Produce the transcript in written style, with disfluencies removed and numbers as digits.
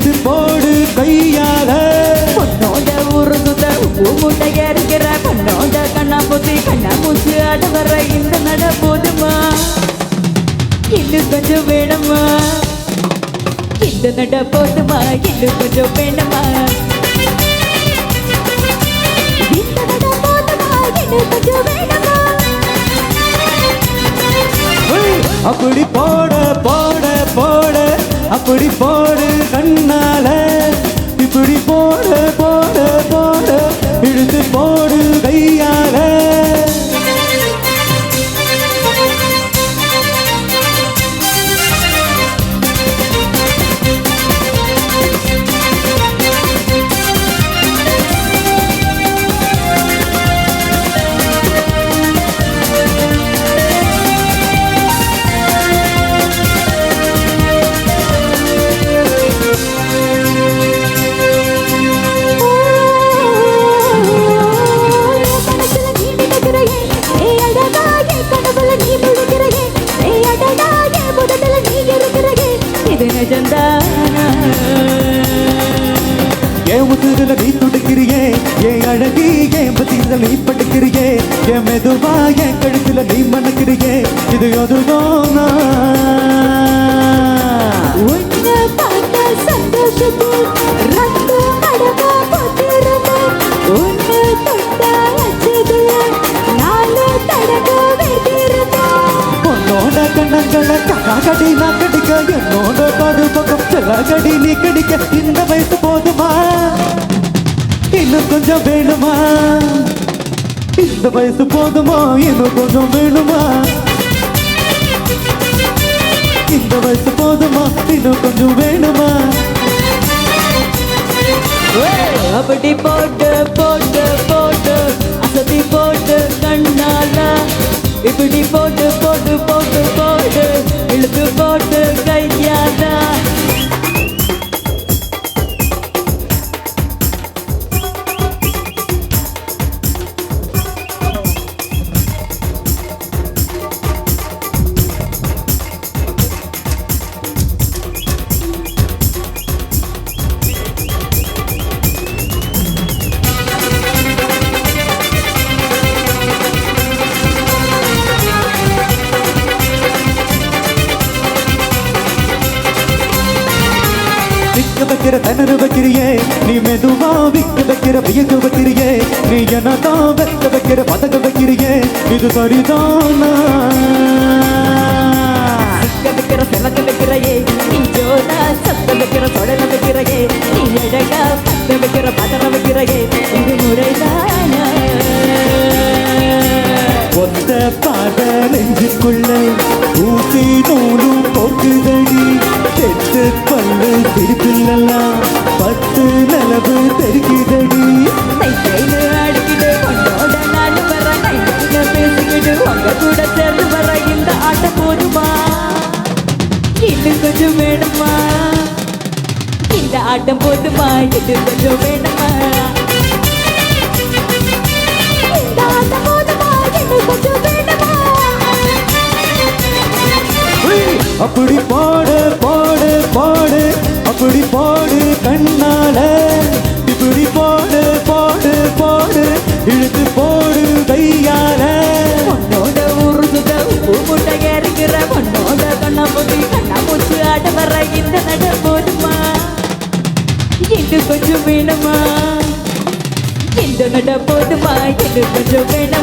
இழுத்து போடு கையால பொண்ணோட உருதுத முட்டை இருக்கிற பொண்ணோட கண்ணாமூச்சி கண்ணாமூச்சி ஆட வர இந்த நட போதுமா இன்னும் கொஞ்சம் வேணுமா இந்த நட போதுமா இன்னும் கொஞ்சம் வேணுமா இந்த நட போதுமா இன்னும் கொஞ்சம் வேணுமா அப்படி போட போட போட அப்படி போடு கண்ணால இப்படி போட போட போட இழுத்து போடு கையால ஏன் முதுகுல நீ துடிக்கிறியே ஏன் அழகி ஏன் பத்தியில நீ படுக்கிறியே ஏன் மெதுவா என் கழுத்துல நீ மணக்கிறியே இது அதுதானா உன்னை பார்த்த சந்தோஷத்தில் ரத்தம் அடவா போத்திருந்த உன்னை தொட்ட அச்சதுல நாலு தடவை வெட்டிருந்த உன்னோட கண்ணங்களை கடி நான் கடிக்க என்னோட பாடு பக்கம் கடி நீ கடிக்க இந்த வயசு போதுமா இன்னும் கொஞ்சம் வேணுமா இந்த வயசு போதுமா இன்னும் கொஞ்சம் வேணுமா இந்த வயசு போதுமா இன்னும் கொஞ்சம் வேணுமா அப்படி போட்டு போட்டு போட்டு அசதி போட்டு கண்ணால இப்படி போட்டு போட்டு போட்டு போட்டு இழுத்து போட்டு கையால வைக்கிற தனறு வைக்கிறியே நீ மெதுவா விக்க வைக்கிற வியக்க வைக்கிறியே நீ என்னதான் வெக்க வைக்கிற பதக்க வைக்கிறியே இது சரிதானா வைக்கிற செவக்க வைக்கிறையே நீ ஜோரா சத்த வைக்கிற சொடல வைக்கிறையே நீ அழகா பத்த வைக்கிற பதற வைக்கிறையே இது முறைதானா ஒத்த பாத நெஞ்சுக்குள்ள ஊசி நூலும் போக்குதடி தெத்து பல்லு திருப்பில்லாம் 10 நிலவு தெரிக்குதடி கையில அடிக்கிட்டு கொண்டோட நாலு வர கையில பேசிக்கிட்டு உங்க கூட சேர்ந்து வர இந்த ஆட்டம் போதுமா இன்னும் கொஞ்சம் வேணுமா இந்த ஆட்டம் போதுமா இன்னும் கொஞ்சம் வேணுமா இந்த ஆட்டம் போதுமா இன்னும் கொஞ்சம் வேணுமா அப்படி போடு போடு போடு அப்படி போடு கண்ணால இப்படி போடு போடு போடு இழுத்து போடு கையால பொண்ணோட உருதுத முட்டை இருக்கிற பொண்ணோட கண்ணாமூச்சி ஆட வர இந்த நட போதுமா இன்னும் கொஞ்சம் வேணுமா இந்த நட போதுமா இன்னும் கொஞ்சம் வேணும்